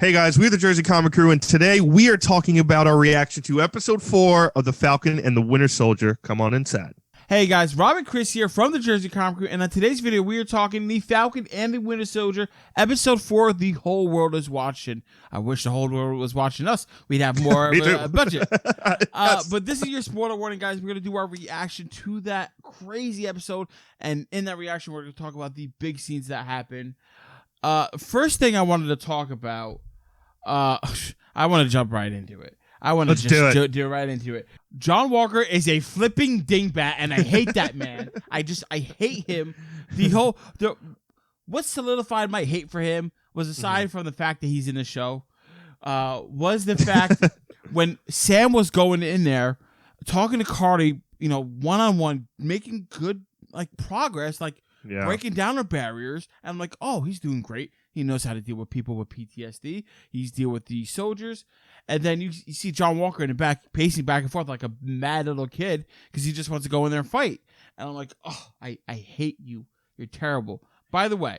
Hey guys, we're the Jersey Comic Crew, and today we are talking about our reaction to episode 4 of the Falcon and the Winter Soldier. Come on inside. Hey guys, Rob and Chris here from the Jersey Comic Crew, and on today's video we are talking the Falcon and the Winter Soldier, episode 4, the whole world is watching. I wish the whole world was watching us. We'd have more of a budget. Yes. But this is your spoiler warning, guys. We're going to do our reaction to that crazy episode, and in that reaction we're going to talk about the big scenes that happen. First thing I wanted to talk about, I want to jump right into it. I want to just do right into it. John Walker is a flipping dingbat, and I hate that man. I hate him. What solidified my hate for him was, aside from the fact that he's in the show, was the fact when Sam was going in there, talking to Karli, one-on-one, making good progress, breaking down her barriers, and I'm like, oh, he's doing great. He knows how to deal with people with PTSD. He's deal with the soldiers. And then you see John Walker in the back, pacing back and forth like a mad little kid because he just wants to go in there and fight. And I'm like, oh, I hate you. You're terrible. By the way,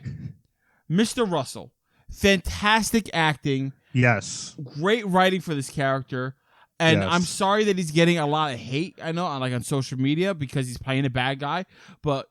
Mr. Russell, fantastic acting. Yes. Great writing for this character. And yes. I'm sorry that he's getting a lot of hate, I know, on social media because he's playing a bad guy. But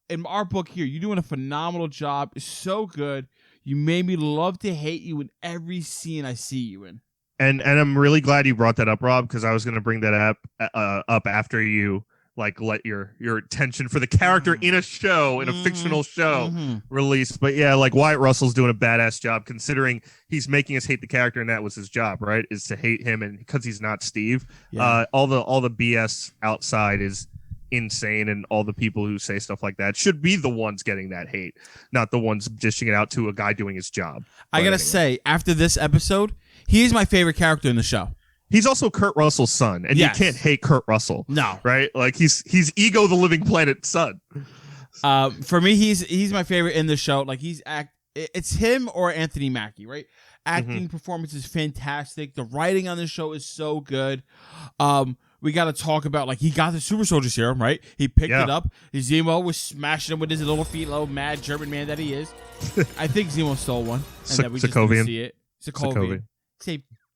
in our book here, you're doing a phenomenal job. It's so good. You made me love to hate you in every scene I see you in. And I'm really glad you brought that up, Rob, because I was going to bring that up after you let your attention for the character in a show, in a fictional show release. But yeah, Wyatt Russell's doing a badass job, considering he's making us hate the character, and that was his job, right? Is to hate him, and because he's not Steve. Yeah. All the BS outside is insane, and all the people who say stuff like that should be the ones getting that hate, not the ones dishing it out to a guy doing his job. I gotta say, after this episode, he is my favorite character in the show. He's also Kurt Russell's son, and you can't hate Kurt Russell. No, right? He's Ego the Living Planet's son. For me, he's my favorite in the show. It's him or Anthony Mackie, right? Acting performance is fantastic. The writing on the show is so good. We got to talk about, he got the super soldier serum, right? He picked it up. Zemo was smashing him with his little feet, little mad German man that he is. I think Zemo stole one. And that we just didn't see it. Sokovian.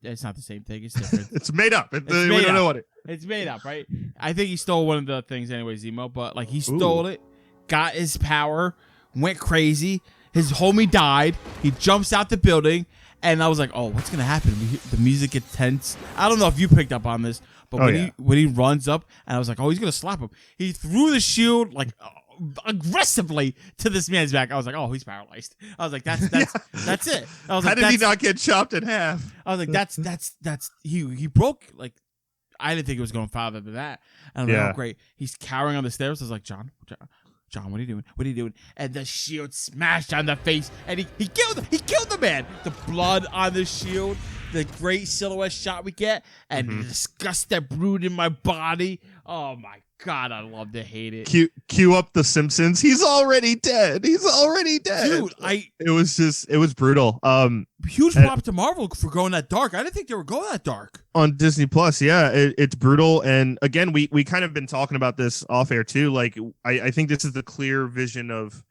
It's not the same thing. It's different. It's made up. We don't know what it is. It's made up, right? I think he stole one of the things anyway, Zemo. But, he stole it, got his power, went crazy. His homie died. He jumps out the building. And I was like, oh, what's going to happen? The music gets tense. I don't know if you picked up on this. But when he runs up, and I was like, oh, he's going to slap him. He threw the shield, aggressively to this man's back. I was like, oh, he's paralyzed. I was like, that's it. I was How did he not get chopped in half? I was like, that's he broke, I didn't think it was going farther than that. And I'm like, oh, great. He's cowering on the stairs. I was like, John, what are you doing? What are you doing? And the shield smashed on the face, and he killed the man. The blood on the shield, the great silhouette shot we get, and the disgust that brewed in my body. Oh my God, I love to hate it. Cue up The Simpsons. He's already dead. Dude, it was brutal. Huge prop to Marvel for going that dark. I didn't think they were going that dark. On Disney Plus, yeah, it's brutal. And again, we kind of been talking about this off air too. I think this is the clear vision of,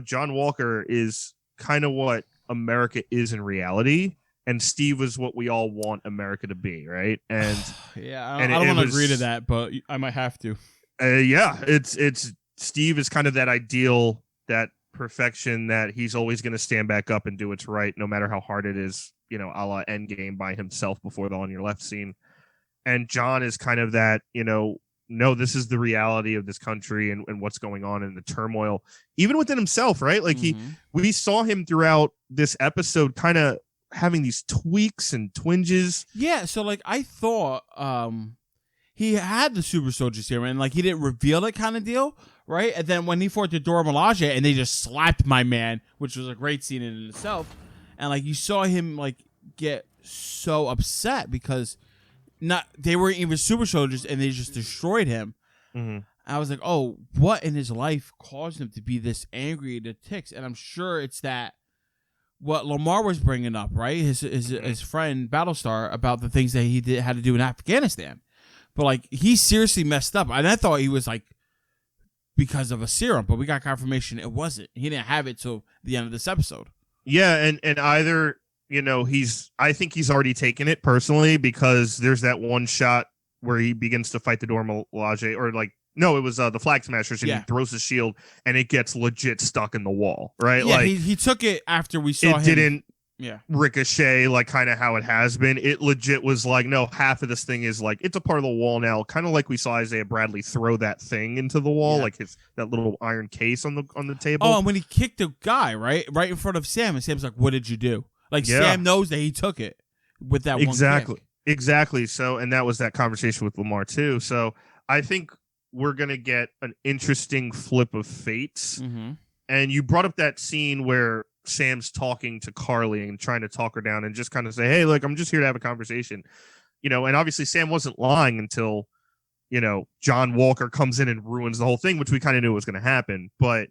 John Walker is kind of what America is in reality. And Steve was what we all want America to be, right? And I don't want to agree to that, but I might have to. It's Steve is kind of that ideal, that perfection, that he's always going to stand back up and do what's right, no matter how hard it is. A la Endgame by himself before the On Your Left scene. And John is kind of that, no, this is the reality of this country and what's going on in the turmoil, even within himself, right? We saw him throughout this episode, kind of having these tweaks and twinges. Yeah, so I thought he had the super soldier serum, and he didn't reveal it, kind of deal, right? And then when he fought the Dora Milaje and they just slapped my man, which was a great scene in itself, and you saw him get so upset because they weren't even super soldiers and they just destroyed him. I was like, oh, what in his life caused him to be this angry to ticks? And I'm sure it's that what Lamar was bringing up, right? His friend Battlestar, about the things that he had to do in Afghanistan. But he seriously messed up. And I thought he was because of a serum, but we got confirmation it wasn't. He didn't have it till the end of this episode. Yeah, and either I think he's already taken it personally, because there's that one shot where he begins to fight the Dora Milaje, or like, no, it was the Flag Smashers, and he throws his shield and it gets legit stuck in the wall, right? Yeah, like he took it after we saw it him. didn't ricochet like kind of how it has been. It legit was like, no, half of this thing is like, it's a part of the wall now, kind of like we saw Isaiah Bradley throw that thing into the wall, like that little iron case on the table. Oh, and when he kicked the guy right in front of Sam, and Sam's like, "What did you do?" Like Sam knows that he took it with that one kick. Exactly. So, and that was that conversation with Lamar too. So I think we're gonna get an interesting flip of fates. Mm-hmm. And you brought up that scene where Sam's talking to Karli and trying to talk her down and just kind of say, "Hey, look, I'm just here to have a conversation." And obviously Sam wasn't lying until, John Walker comes in and ruins the whole thing, which we kind of knew was going to happen. But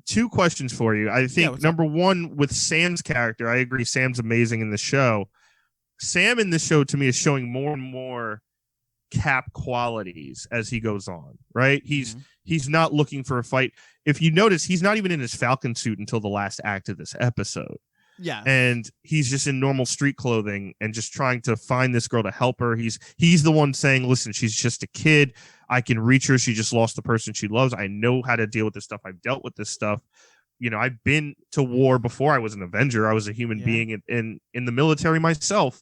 two questions for you. I think number one, with Sam's character, I agree. Sam's amazing in the show. Sam in this show to me is showing more and more Cap qualities as he goes on, right? He's not looking for a fight. If you notice, he's not even in his Falcon suit until the last act of this episode. Yeah. And he's just in normal street clothing and just trying to find this girl to help her. He's the one saying, "Listen, she's just a kid. I can reach her. She just lost the person she loves. I know how to deal with this stuff. I've dealt with this stuff. I've been to war before I was an Avenger. I was a human being in the military myself."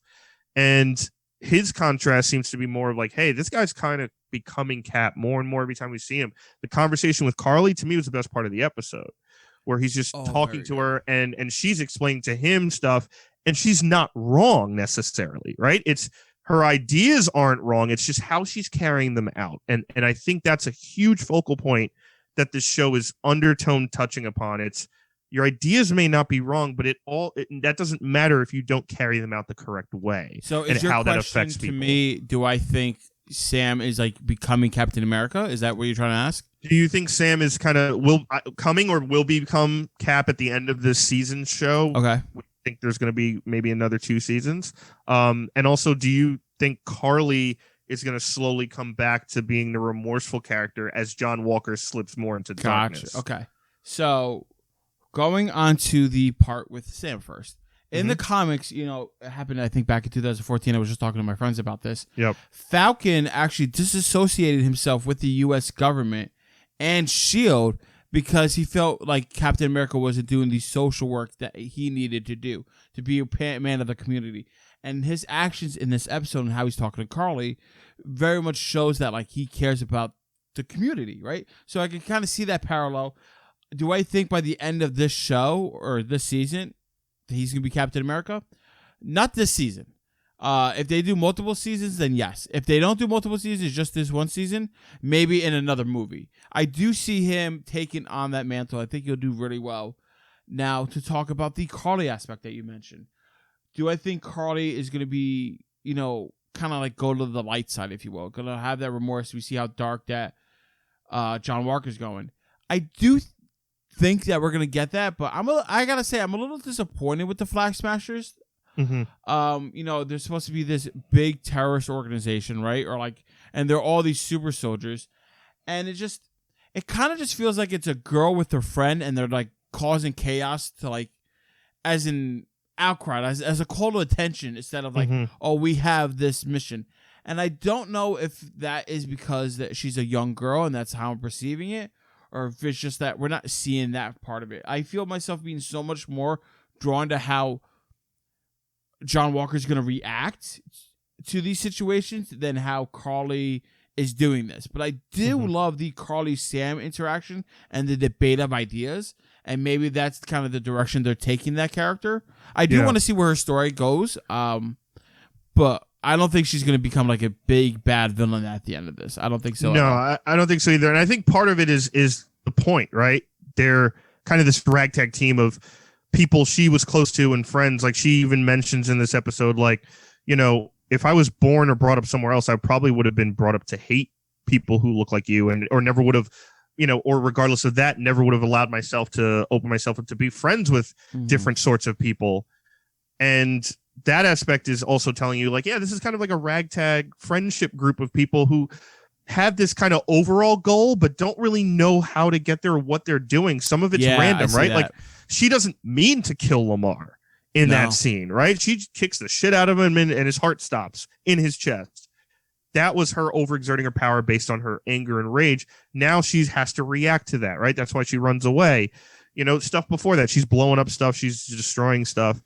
And his contrast seems to be more of like, hey, this guy's kind of becoming Cap more and more every time we see him. The conversation with Karli, to me, was the best part of the episode, where he's just talking to her and she's explaining to him stuff, and she's not wrong necessarily, right? It's her ideas aren't wrong. It's just how she's carrying them out. And I think that's a huge focal point that this show is undertone touching upon. It's your ideas may not be wrong, but that doesn't matter if you don't carry them out the correct way. So is your how question that affects to people. me, do I think Sam is like becoming Captain America? Is that what you're trying to ask? Do you think Sam is kind of will become Cap at the end of this season show? Okay. We think there's going to be maybe another 2 seasons. And also, do you think Karli is going to slowly come back to being the remorseful character as John Walker slips more into darkness? Okay. So going on to the part with Sam first. In the comics, it happened, I think, back in 2014. I was just talking to my friends about this. Yep. Falcon actually disassociated himself with the U.S. government and S.H.I.E.L.D. because he felt like Captain America wasn't doing the social work that he needed to do to be a man of the community. And his actions in this episode and how he's talking to Karli very much shows that like he cares about the community, right? So I can kind of see that parallel. Do I think by the end of this show or this season he's going to be Captain America? Not this season. If they do multiple seasons, then yes. If they don't do multiple seasons, just this one season, maybe in another movie. I do see him taking on that mantle. I think he'll do really well. Now, to talk about the Karli aspect that you mentioned. Do I think Karli is going to be, kind of like go to the light side, if you will? Going to have that remorse. We see how dark that John Walker's going. I do think that we're going to get that, but I got to say, I'm a little disappointed with the Flag Smashers. Mm-hmm. There's supposed to be this big terrorist organization, right? And they're all these super soldiers, and it kind of just feels like it's a girl with her friend, and they're like causing chaos to like, as an outcry, as a call to attention, instead of like, oh, we have this mission. And I don't know if that is because that she's a young girl and that's how I'm perceiving it, or if it's just that we're not seeing that part of it. I feel myself being so much more drawn to how John Walker's going to react to these situations than how Karli is doing this. But I do love the Karli-Sam interaction and the debate of ideas, and maybe that's kind of the direction they're taking that character. I do want to see where her story goes, but I don't think she's going to become like a big bad villain at the end of this. I don't think so. No, I don't think so either. And I think part of it is the point, right? They're kind of this ragtag team of people she was close to and friends. Like she even mentions in this episode, like, if I was born or brought up somewhere else, I probably would have been brought up to hate people who look like you, or never would have, or regardless of that, never would have allowed myself to open myself up to be friends with different sorts of people. And that aspect is also telling you like, yeah, this is kind of like a ragtag friendship group of people who have this kind of overall goal, but don't really know how to get there or what they're doing. Some of it's random, right? Like she doesn't mean to kill Lamar in that scene, right? She kicks the shit out of him and his heart stops in his chest. That was her overexerting her power based on her anger and rage. Now she has to react to that, right? That's why she runs away. You know, stuff before that, she's blowing up stuff, she's destroying stuff.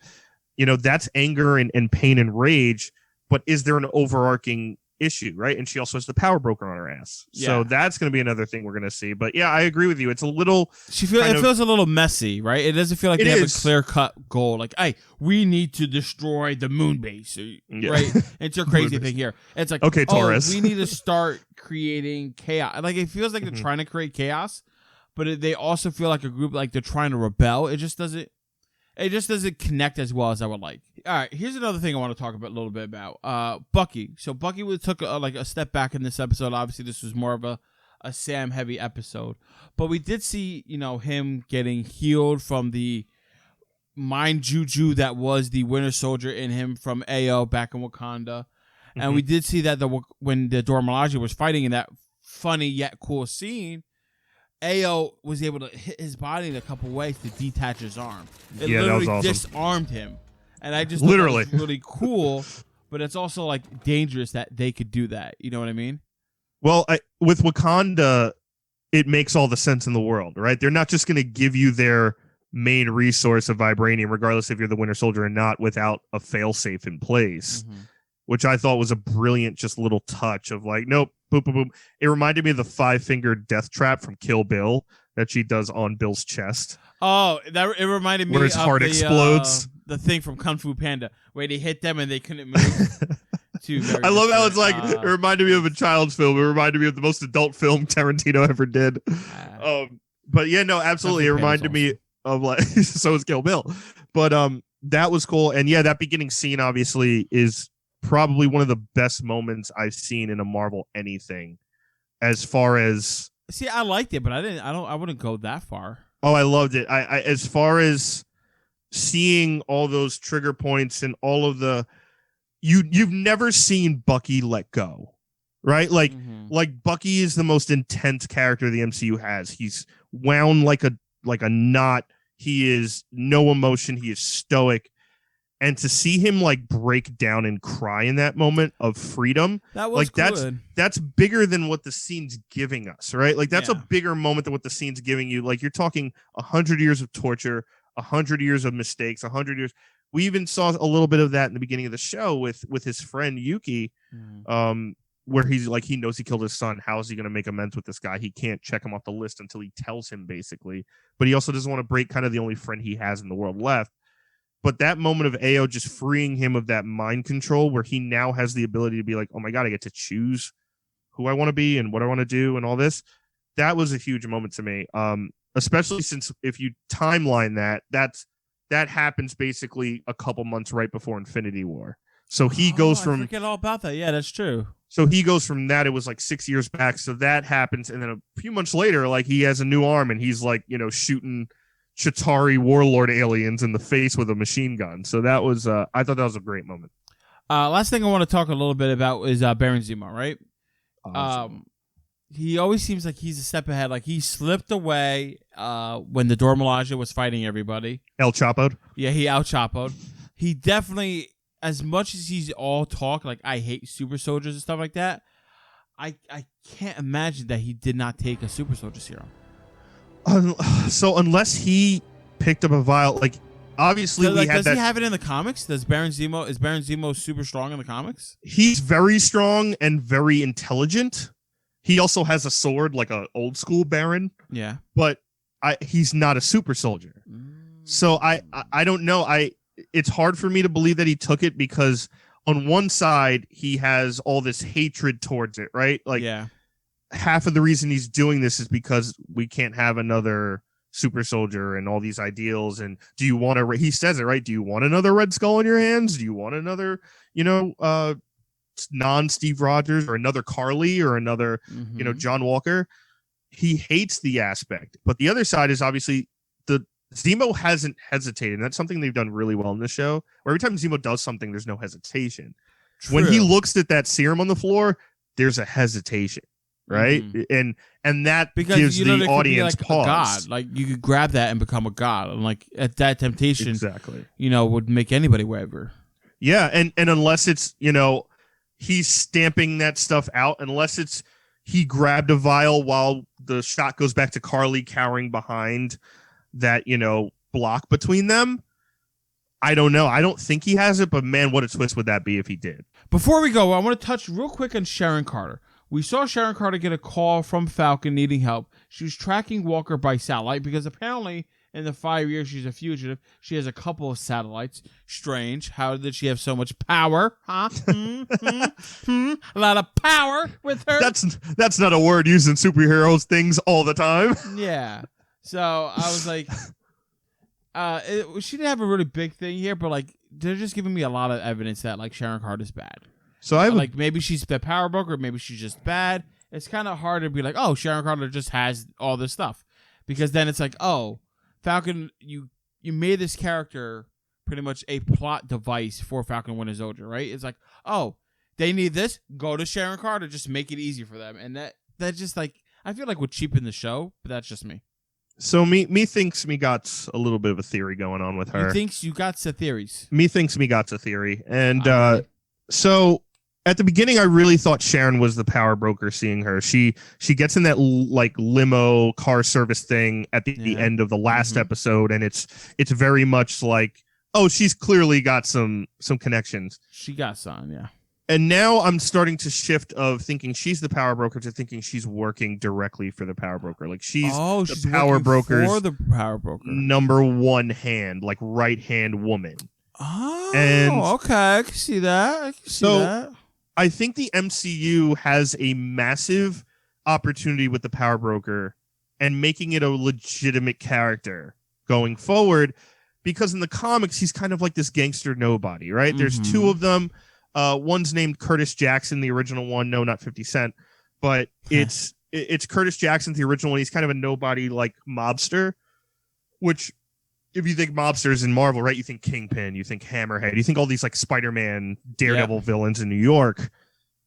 You know, that's anger and pain and rage. But is there an overarching issue, right? And she also has the power broker on her ass. Yeah. So that's going to be another thing we're going to see. But yeah, I agree with you. It's a little... It feels a little messy, right? It doesn't feel like they have a clear-cut goal. Like, hey, we need to destroy the moon base, right? It's a crazy thing here. It's like, okay, Taurus. We need to start creating chaos. Like, it feels like they're trying to create chaos, but they also feel like a group, like they're trying to rebel. It just doesn't connect as well as I would like. All right, here's another thing I want to talk about a little bit about. Bucky. So Bucky took a step back in this episode. Obviously, this was more of a Sam heavy episode, but we did see him getting healed from the mind juju that was the Winter Soldier in him from AO back in Wakanda, and we did see that when the Dora Milaje was fighting in that funny yet cool scene, AO was able to hit his body in a couple ways to detach his arm. It literally that was awesome. Disarmed him. And I just thought that was really cool, but it's also like dangerous that they could do that. You know what I mean? Well, with Wakanda, it makes all the sense in the world, right? They're not just going to give you their main resource of vibranium, regardless if you're the Winter Soldier or not, without a failsafe in place, which I thought was a brilliant just little touch of like, nope, boom, boom, boom. It reminded me of the 5-fingered death trap from Kill Bill that she does on Bill's chest. Oh, it reminded me where his heart explodes. The thing from Kung Fu Panda, where they hit them and they couldn't move. I love how it's like, it reminded me of a child's film. It reminded me of the most adult film Tarantino ever did. But yeah, no, absolutely. It reminded me of like, so is Kill Bill. But that was cool. And yeah, that beginning scene obviously is probably one of the best moments I've seen in a Marvel anything. As far as... See, I liked it, but I wouldn't go that far. Oh, I loved it. I as far as seeing all those trigger points and all of the... You've never seen Bucky let go, right? Like Bucky is the most intense character the MCU has. He's wound like a knot. He is no emotion. He is stoic. And to see him like break down and cry in that moment of freedom, that was like good. That's bigger than what the scene's giving us, right? Like that's a bigger moment than what the scene's giving you. Like you're talking 100 years of torture, 100 years of mistakes, 100 years. We even saw a little bit of that in the beginning of the show with his friend Yuki, where he's like, he knows he killed his son. How is he going to make amends with this guy? He can't check him off the list until he tells him, basically. But he also doesn't want to break kind of the only friend he has in the world left. But that moment of AO just freeing him of that mind control, where he now has the ability to be like, oh my God, I get to choose who I want to be and what I want to do and all this. That was a huge moment to me. Especially since if you timeline that happens basically a couple months right before Infinity War. So he goes from... I forget all about that. Yeah, that's true. So he goes from that, it was like 6 years back. So that happens. And then a few months later, like he has a new arm and he's like, shooting Chitauri warlord aliens in the face with a machine gun. So that was, I thought that was a great moment. Last thing I want to talk a little bit about is Baron Zemo, right? Awesome. He always seems like he's a step ahead. Like he slipped away when the Dora Milaje was fighting everybody. El Chapo'd? Yeah, he out Chapo'd. He definitely, as much as he's all talk, like I hate super soldiers and stuff like that, I can't imagine that he did not take a super soldier serum. So unless he picked up a vial, like obviously does he have it in the comics? Is Baron Zemo super strong in the comics? He's very strong and very intelligent. He also has a sword, like a old school Baron. Yeah, but he's not a super soldier. So I don't know. It's hard for me to believe that he took it because on one side he has all this hatred towards it, right? Like half of the reason he's doing this is because we can't have another super soldier and all these ideals. And do you want to? He says it right. Do you want another Red Skull in your hands? Do you want another, non-Steve Rogers or another Karli or another, John Walker? He hates the aspect, but the other side is obviously the Zemo hasn't hesitated. And that's something they've done really well in the show, where every time Zemo does something, there's no hesitation. True. When he looks at that serum on the floor, there's a hesitation. right? And that because gives you know, the there could be, audience like, pause. a god. Like you could grab that and become a god, and like at that temptation, Exactly. you know, would make anybody waver. Yeah, and unless it's, you know, he's stamping that stuff out, unless it's he grabbed a vial while the shot goes back to Karli cowering behind that, you know, block between them. I don't know. I don't think he has it, but man, what a twist would that be if he did. Before we go, I want to touch real quick on Sharon Carter. We saw Sharon Carter get a call from Falcon needing help. She was tracking Walker by satellite because apparently in the 5 years she's a fugitive, she has a couple of satellites. Strange. How did she have so much power? Huh? A lot of power with her. That's not a word used in superheroes things all the time. Yeah. So I was like, she didn't have a really big thing here, but like they're just giving me a lot of evidence that like Sharon Carter's bad. So I like maybe she's the power broker, maybe she's just bad. It's kind of hard to be like, oh, Sharon Carter just has all this stuff, because then it's like, oh, Falcon, you made this character pretty much a plot device for Falcon and Winter Soldier, right? It's like, oh, they need this, go to Sharon Carter, just make it easy for them, and that just like I feel like would cheapen the show, but that's just me. So me thinks me got a little bit of a theory going on with her. You thinks you got some theories. Me thinks me got a theory. And so at the beginning I really thought Sharon was the power broker seeing her. She gets in that like limo car service thing at the end of the last episode, and it's very much like, oh, she's clearly got some connections. She got some, yeah. And now I'm starting to shift of thinking she's the power broker to thinking she's working directly for the power broker. Like she's the power broker's for the power broker. number one hand, like right hand woman. Oh, and okay. I can see that. I think the MCU has a massive opportunity with the power broker and making it a legitimate character going forward, because in the comics he's kind of like this gangster nobody, right? There's two of them. One's named Curtis Jackson, the original one. No, not 50 Cent, but it's Curtis Jackson, the original one. He's kind of a nobody, like mobster, which if you think mobsters in Marvel, right, you think Kingpin, you think Hammerhead, you think all these like Spider-Man, Daredevil villains in New York.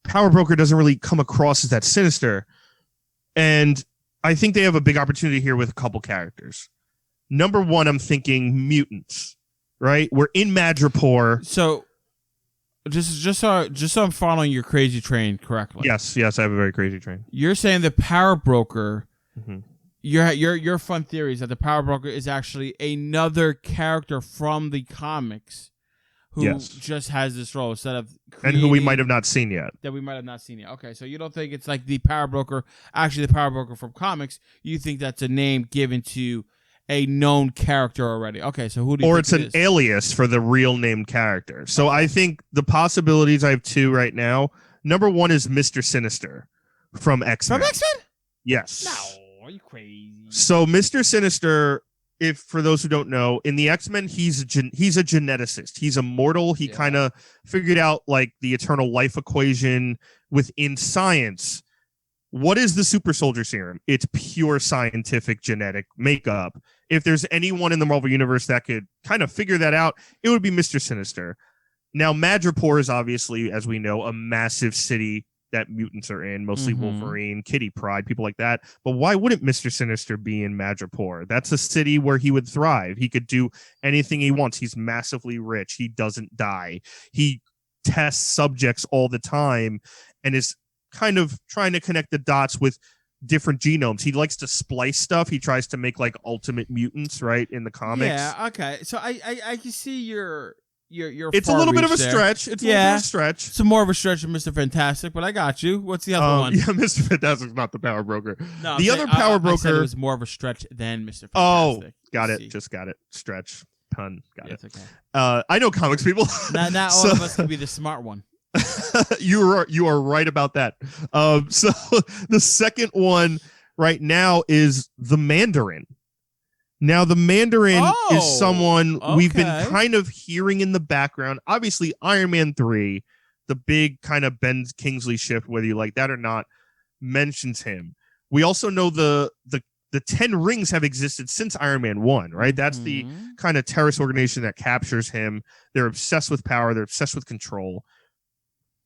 Power Broker doesn't really come across as that sinister. And I think they have a big opportunity here with a couple characters. Number one, I'm thinking mutants, right? We're in Madripoor. So just so I'm following your crazy train correctly. Yes, I have a very crazy train. You're saying the power broker. Your fun theory is that the power broker is actually another character from the comics who just has this role instead of and who we might have not seen yet. That we might have not seen yet. Okay, so you don't think it's like the power broker, actually the power broker from comics. You think that's a name given to a known character already. Okay, so who do you think it's an alias for the real named character. So I think the possibilities, I have two right now. Number one is Mr. Sinister from X-Men. From X-Men? Yes. No, are you crazy? So Mr. Sinister, if for those who don't know, in the X-Men, he's a geneticist. He's immortal. He kind of figured out like the eternal life equation within science. What is the super soldier serum? It's pure scientific genetic makeup. If there's anyone in the Marvel Universe that could kind of figure that out, it would be Mr. Sinister. Now, Madripoor is obviously, as we know, a massive city that mutants are in, mostly Wolverine, Kitty Pryde, people like that. But why wouldn't Mr. Sinister be in Madripoor? That's a city where he would thrive. He could do anything he wants. He's massively rich. He doesn't die. He tests subjects all the time and is kind of trying to connect the dots with different genomes. He likes to splice stuff. He tries to make like ultimate mutants, right, in the comics. Yeah, okay. So I can see your it's a little bit of a stretch. It's a little bit of a stretch. It's more of a stretch than Mr. Fantastic, but I got you. What's the other one? Yeah, Mr. Fantastic's not the power broker. No, the other power broker. I said it was more of a stretch than Mr. Fantastic. Oh, got it. Just got it. Stretch. Pun. Got it. Okay. I know comics people. Not all of us can be the smart one. You are right about that. So the second one right now is the Mandarin. Now the Mandarin is someone we've been kind of hearing in the background. Obviously, Iron Man 3, the big kind of Ben Kingsley shift, whether you like that or not, mentions him. We also know the 10 rings have existed since Iron Man 1, right? That's the kind of terrorist organization that captures him. They're obsessed with power. They're obsessed with control.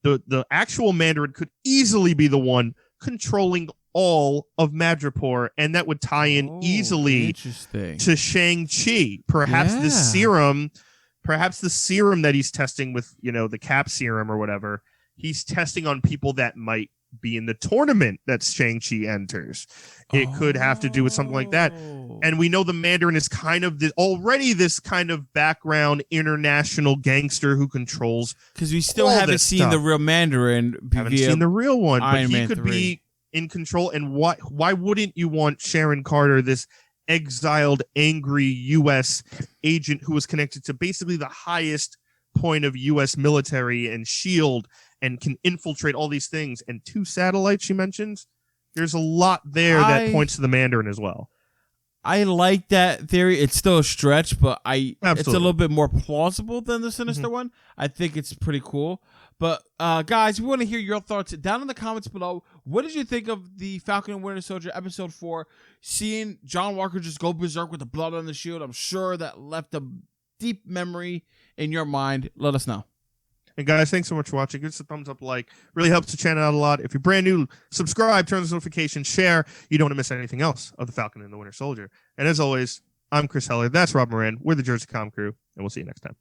The actual Mandarin could easily be the one controlling all of Madripoor, and that would tie in easily to Shang-Chi. Perhaps the serum that he's testing with, the Cap serum or whatever, he's testing on people that might be in the tournament that Shang-Chi enters. It could have to do with something like that. And we know the Mandarin is kind of already this kind of background international gangster who controls. Because we still haven't seen the real Mandarin. Haven't seen the real one, Iron but he Man could 3. be in control. And why wouldn't you want Sharon Carter, this exiled, angry U.S. agent who was connected to basically the highest point of U.S. military and SHIELD and can infiltrate all these things, and 2 satellites she mentions? There's a lot there that points to the Mandarin as well. I like that theory. It's still a stretch, but Absolutely. It's a little bit more plausible than the Sinister one. I think it's pretty cool. But guys, we want to hear your thoughts down in the comments below. What did you think of the Falcon and Winter Soldier episode 4? Seeing John Walker just go berserk with the blood on the shield, I'm sure that left a deep memory in your mind. Let us know. And guys, thanks so much for watching. Give us a thumbs up, really helps the channel out a lot. If you're brand new, subscribe, turn on the notifications, share. You don't want to miss anything else of the Falcon and the Winter Soldier. And as always, I'm Chris Heller. That's Rob Moran. We're the Jersey Com Crew, and we'll see you next time.